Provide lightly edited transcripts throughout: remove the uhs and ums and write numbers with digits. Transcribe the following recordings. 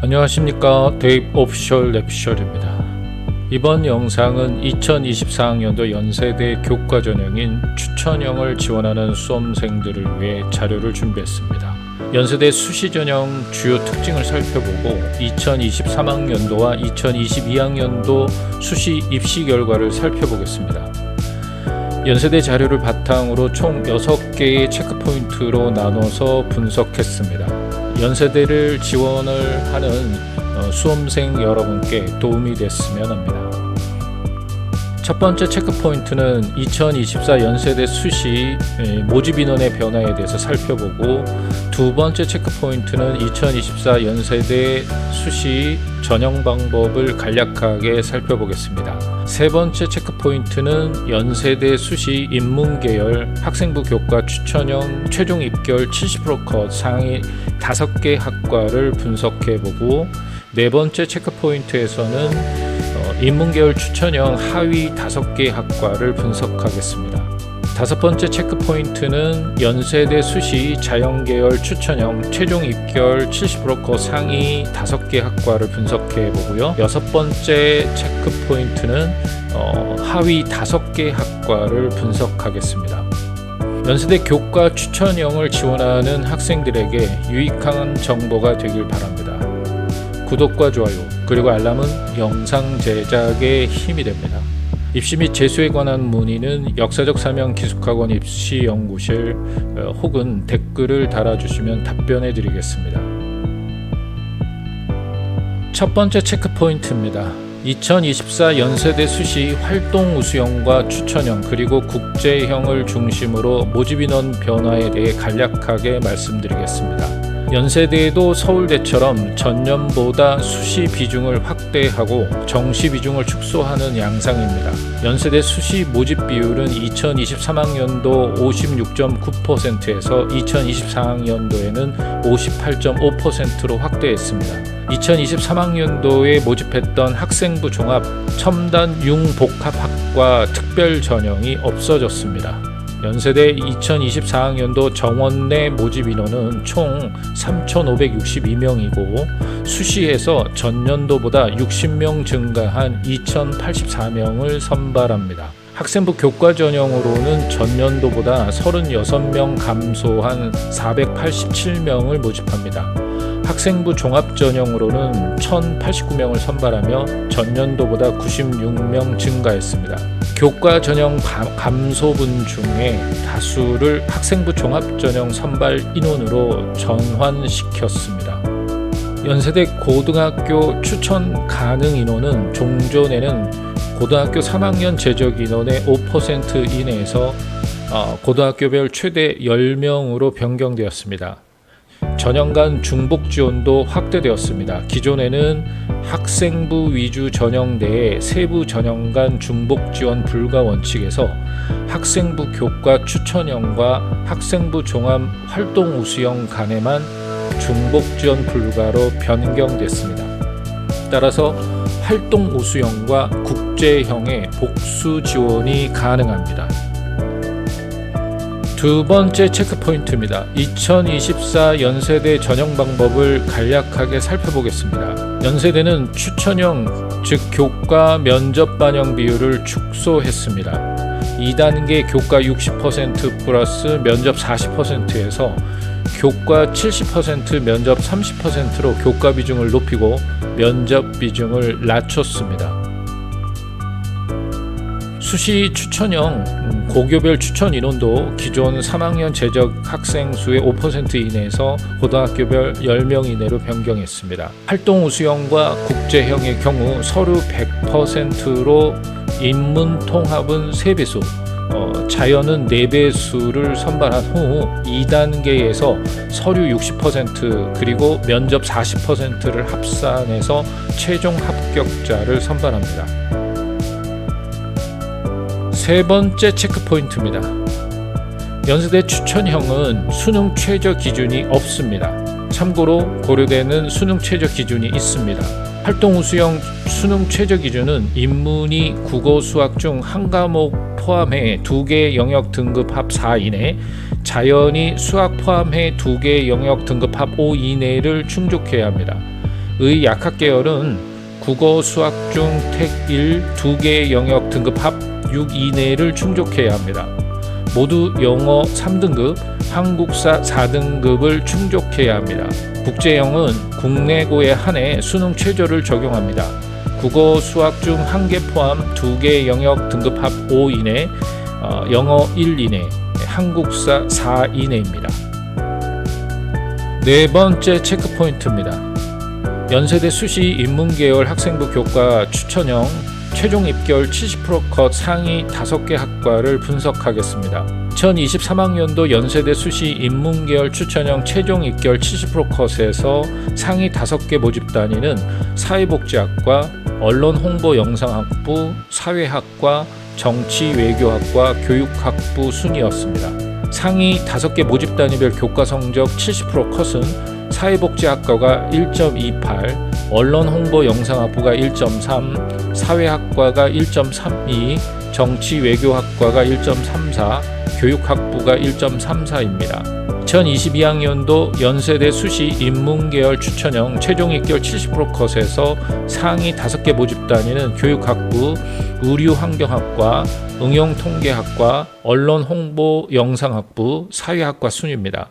안녕하십니까, 데이브 오피셜 랩피셜입니다. 이번 영상은 2024학년도 연세대 교과 전형인 추천형을 지원하는 수험생들을 위해 자료를 준비했습니다. 연세대 수시 전형 주요 특징을 살펴보고 2023학년도와 2022학년도 수시 입시 결과를 살펴보겠습니다. 연세대 자료를 바탕으로 총 6개의 체크포인트로 나눠서 분석했습니다. 연세대를 지원을 하는 수험생 여러분께 도움이 됐으면 합니다. 첫 번째 체크포인트는 2024 연세대 수시 모집 인원의 변화에 대해서 살펴보고, 두 번째 체크포인트는 2024 연세대 수시 전형 방법을 간략하게 살펴보겠습니다. 세 번째 체크포인트는 연세대 수시 인문계열 학생부 교과 추천형 최종 입결 70% 컷 상위 5개 학과를 분석해보고, 네 번째 체크포인트에서는 인문계열 추천형 하위 5개 학과를 분석하겠습니다. 다섯 번째 체크포인트는 연세대 수시 자연계열 추천형 최종 입결 70% 컷 상위 5개 학과를 분석해 보고요. 여섯 번째 체크포인트는 하위 5개 학과를 분석하겠습니다. 연세대 교과 추천형을 지원하는 학생들에게 유익한 정보가 되길 바랍니다. 구독과 좋아요 그리고 알람은 영상 제작에 힘이 됩니다. 입시 및 재수에 관한 문의는 역사적 사명 기숙학원 입시연구실 혹은 댓글을 달아주시면 답변해 드리겠습니다. 첫 번째 체크포인트입니다. 2024 연세대 수시 활동 우수형과 추천형 그리고 국제형을 중심으로 모집 인원 변화에 대해 간략하게 말씀드리겠습니다. 연세대도 서울대처럼 전년보다 수시 비중을 확대하고 정시 비중을 축소하는 양상입니다. 연세대 수시 모집 비율은 2023학년도 56.9%에서 2024학년도에는 58.5%로 확대했습니다. 2023학년도에 모집했던 학생부 종합 첨단 융복합학과 특별 전형이 없어졌습니다. 연세대 2024학년도 정원 내 모집 인원은 총 3,562명이고 수시에서 전년도보다 60명 증가한 2,084명을 선발합니다. 학생부 교과 전형으로는 전년도보다 36명 감소한 487명을 모집합니다. 학생부 종합 전형으로는 1,089명을 선발하며 전년도보다 96명 증가했습니다. 교과 전형 감소분 중에 다수를 학생부 종합 전형 선발 인원으로 전환시켰습니다. 연세대 고등학교 추천 가능 인원은 종전에는 고등학교 3학년 재적 인원의 5% 이내에서 고등학교별 최대 10명으로 변경되었습니다. 전형 간 중복 지원도 확대되었습니다. 기존에는 학생부 위주 전형 내에 세부 전형 간 중복 지원 불가 원칙에서 학생부 교과 추천형과 학생부 종합 활동 우수형 간에만 중복 지원 불가로 변경됐습니다. 따라서 활동 우수형과 국제형의 복수 지원이 가능합니다. 두 번째 체크포인트입니다. 2024 연세대 전형 방법을 간략하게 살펴보겠습니다. 연세대는 추천형, 즉 교과 면접 반영 비율을 축소했습니다. 2단계 교과 60% 플러스 면접 40%에서 교과 70% 면접 30%로 교과 비중을 높이고 면접 비중을 낮췄습니다. 수시 추천형 고교별 추천 인원도 기존 3학년 재적 학생 수의 5% 이내에서 고등학교별 10명 이내로 변경했습니다. 활동 우수형과 국제형의 경우 서류 100%로 인문 통합은 3배수, 자연은 4배수를 선발한 후 2단계에서 서류 60% 그리고 면접 40%를 합산해서 최종 합격자를 선발합니다. 세 번째 체크포인트입니다. 연세대 추천형은 수능 최저 기준이 없습니다. 참고로 고려대는 수능 최저 기준이 있습니다. 활동 우수형 수능 최저 기준은 인문이 국어 수학 중 한 과목 포함해 2개 영역 등급 합 4 이내, 자연이 수학 포함해 2개 영역 등급 합 5 이내를 충족해야 합니다. 의약학 계열은 국어, 수학 중 택 1, 2개 영역 등급 합 6 이내를 충족해야 합니다. 모두 영어 3등급, 한국사 4등급을 충족해야 합니다. 국제형은 국내고에 한해 수능 최저를 적용합니다. 국어, 수학 중 1개 포함 2개 영역 등급 합 5 이내, 영어 1 이내, 한국사 4 이내입니다. 네 번째 체크포인트입니다. 연세대 수시 인문계열 학생부 교과 추천형 최종 입결 70% 컷 상위 5개 학과를 분석하겠습니다. 2023학년도 연세대 수시 인문계열 추천형 최종 입결 70% 컷에서 상위 5개 모집 단위는 사회복지학과, 언론홍보영상학부, 사회학과, 정치외교학과, 교육학부 순이었습니다. 상위 5개 모집 단위별 교과 성적 70% 컷은 사회복지학과가 1.28, 언론홍보영상학부가 1.3, 사회학과가 1.32, 정치외교학과가 1.34, 교육학부가 1.34입니다. 2022학년도 연세대 수시 인문계열 추천형 최종 입결 70% 컷에서 상위 5개 모집 단위는 교육학부, 의류환경학과, 응용통계학과, 언론홍보영상학부, 사회학과 순입니다.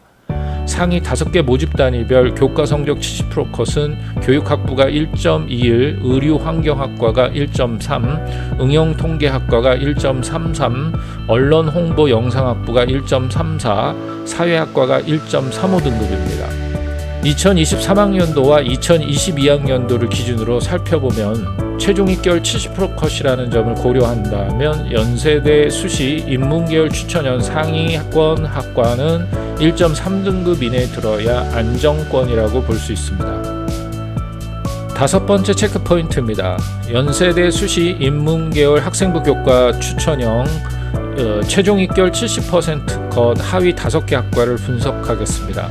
상위 5개 모집 단위별 교과 성적 70% 컷은 교육학부가 1.21, 의류환경학과가 1.3, 응용통계학과가 1.33, 언론홍보영상학부가 1.34, 사회학과가 1.35 등급입니다. 2023학년도와 2022학년도를 기준으로 살펴보면 최종 입결 70% 컷이라는 점을 고려한다면 연세대 수시 인문계열 추천형 상위권 학과는 1.3등급 이내에 들어야 안정권이라고 볼 수 있습니다. 다섯 번째 체크포인트입니다. 연세대 수시 인문계열 학생부 교과 추천형 최종 입결 70% 컷 하위 5개 학과를 분석하겠습니다.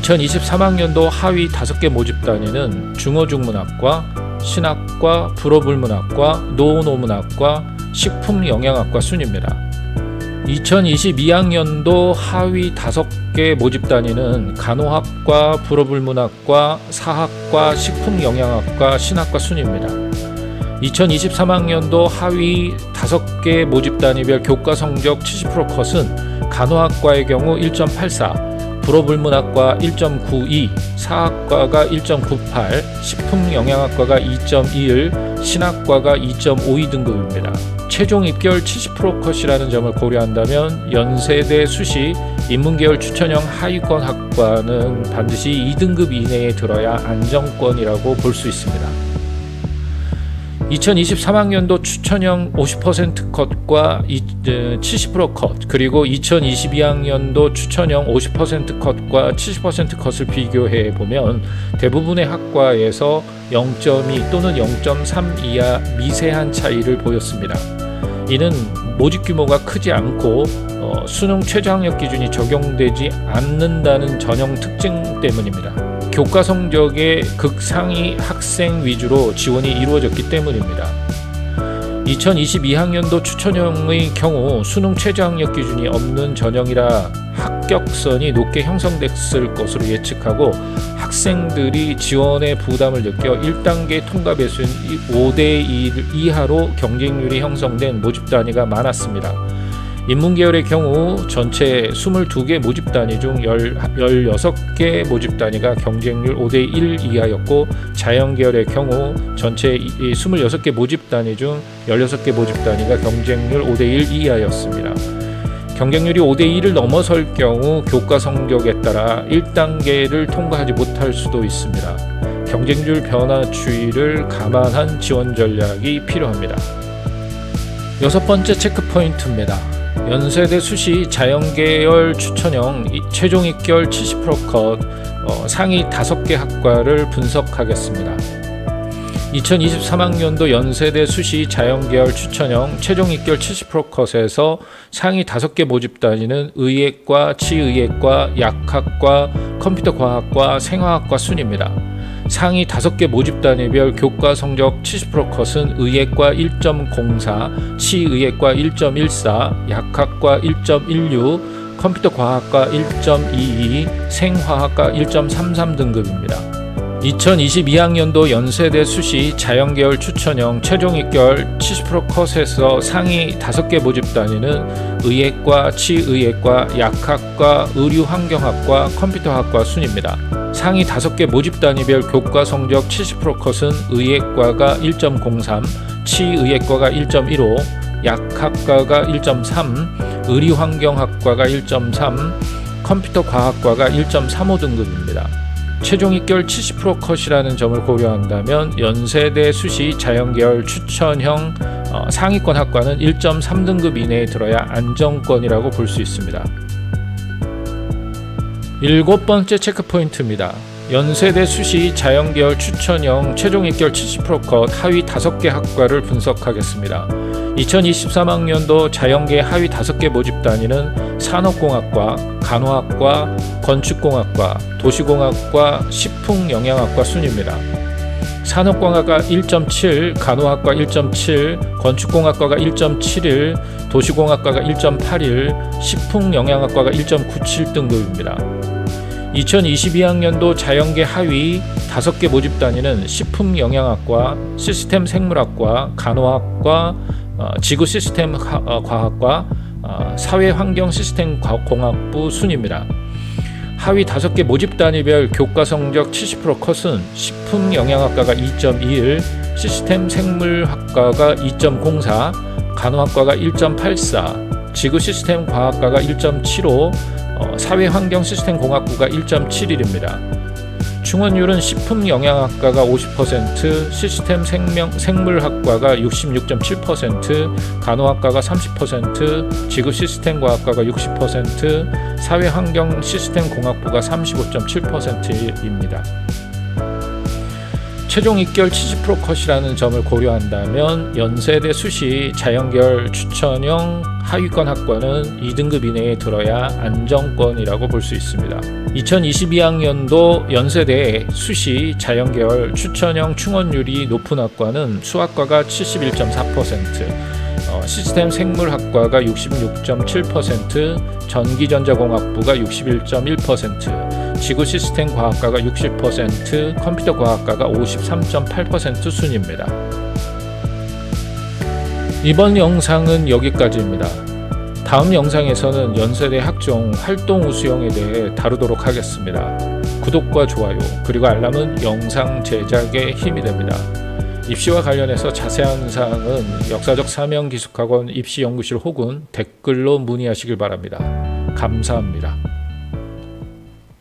2023학년도 하위 5개 모집 단위는 중어중문학과, 신학과, 불어불문학과, 노노문학과, 식품영양학과 순입니다. 2022학년도 하위 5개 모집 단위는 간호학과, 불어불문학과, 사학과, 식품영양학과, 신학과 순입니다. 2023학년도 하위 5개 모집 단위별 교과 성적 70% 컷은 간호학과의 경우 1.84, 불어불문학과 1.92, 사학과가 1.98, 식품영양학과가 2.21, 신학과가 2.52 등급입니다. 최종 입결 70% 컷이라는 점을 고려한다면 연세대 수시 인문계열 추천형 하위권 학과는 반드시 2등급 이내에 들어야 안정권이라고 볼 수 있습니다. 2023학년도 추천형 50% 컷과 70% 컷, 그리고 2022학년도 추천형 50% 컷과 70% 컷을 비교해 보면 대부분의 학과에서 0.2 또는 0.3 이하 미세한 차이를 보였습니다. 이는 모집 규모가 크지 않고 수능 최저학력 기준이 적용되지 않는다는 전형 특징 때문입니다. 교과 성적의 극상위 학생 위주로 지원이 이루어졌기 때문입니다. 2022학년도 추천형의 경우 수능 최저학력 기준이 없는 전형이라 합격선이 높게 형성됐을 것으로 예측하고 학생들이 지원의 부담을 느껴 1단계 통과 배수인 5대1 이하로 경쟁률이 형성된 모집 단위가 많았습니다. 인문계열의 경우 전체 22개 모집 단위 중 16개 모집 단위가 경쟁률 5대1 이하였고, 자연계열의 경우 전체 26개 모집 단위 중 16개 모집 단위가 경쟁률 5대1 이하였습니다. 경쟁률이 5대1을 넘어설 경우 교과 성적에 따라 1단계를 통과하지 못할 수도 있습니다. 경쟁률 변화 추이를 감안한 지원 전략이 필요합니다. 여섯 번째 체크포인트입니다. 연세대 수시 자연계열 추천형 최종 입결 70% 컷 상위 5개 학과를 분석하겠습니다. 2023학년도 연세대 수시 자연계열 추천형 최종 입결 70% 컷에서 상위 5개 모집 단위는 의예과, 치의예과, 약학과, 컴퓨터과학과, 생화학과 순입니다. 상위 5개 모집 단위별 교과 성적 70% 컷은 의예과 1.04, 치의예과 1.14, 약학과 1.16, 컴퓨터과학과 1.22, 생화학과 1.33 등급입니다. 2022학년도 연세대 수시 자연계열 추천형 최종 입결 70% 컷에서 상위 5개 모집 단위는 의예과, 치의예과, 약학과, 의류환경학과, 컴퓨터학과 순입니다. 상위 5개 모집 단위별 교과 성적 70% 컷은 의예과가 1.03, 치의예과가 1.15, 약학과가 1.3, 의료환경학과가 1.3, 컴퓨터과학과가 1.35 등급입니다. 최종 입결 70% 컷이라는 점을 고려한다면 연세대 수시 자연계열 추천형 상위권 학과는 1.3등급 이내에 들어야 안정권이라고 볼 수 있습니다. 7번째 체크포인트입니다. 연세대 수시 자연계열 추천형 최종 입결 70% 컷 하위 5개 학과를 분석하겠습니다. 2023학년도 자연계 하위 5개 모집 단위는 산업공학과, 간호학과, 건축공학과, 도시공학과, 식품영양학과 순입니다. 산업공학과 1.7, 간호학과 1.7, 건축공학과가 1.71, 도시공학과가 1.81, 식품영양학과가 1.97 등급입니다. 2022학년도 자연계 하위 5개 모집 단위는 식품영양학과, 시스템생물학과, 간호학과, 지구시스템과학과, 사회환경시스템공학부 순입니다. 하위 5개 모집 단위별 교과 성적 70% 컷은 식품영양학과가 2.21, 시스템생물학과가 2.04, 간호학과가 1.84, 지구시스템과학과가 1.75, 사회환경시스템공학부가 1.71입니다. 충원율은 식품영양학과가 50%, 시스템생물학과가 66.7%, 간호학과가 30%, 지구시스템과학과가 60%, 사회환경시스템공학부가 35.7%입니다. 최종 입결 70% 컷이라는 점을 고려한다면 연세대 수시 자연계열 추천형 하위권 학과는 2등급 이내에 들어야 안정권이라고 볼 수 있습니다. 2022학년도 연세대 수시 자연계열 추천형 충원율이 높은 학과는 수학과가 71.4%, 시스템 생물학과가 66.7%, 전기전자공학부가 61.1%, 지구시스템과학과가 60%, 컴퓨터과학과가 53.8% 순입니다. 이번 영상은 여기까지입니다. 다음 영상에서는 연세대 학종 활동 우수형에 대해 다루도록 하겠습니다. 구독과 좋아요 그리고 알람은 영상 제작에 힘이 됩니다. 입시와 관련해서 자세한 사항은 역사적 사명기숙학원 입시연구실 혹은 댓글로 문의하시길 바랍니다. 감사합니다.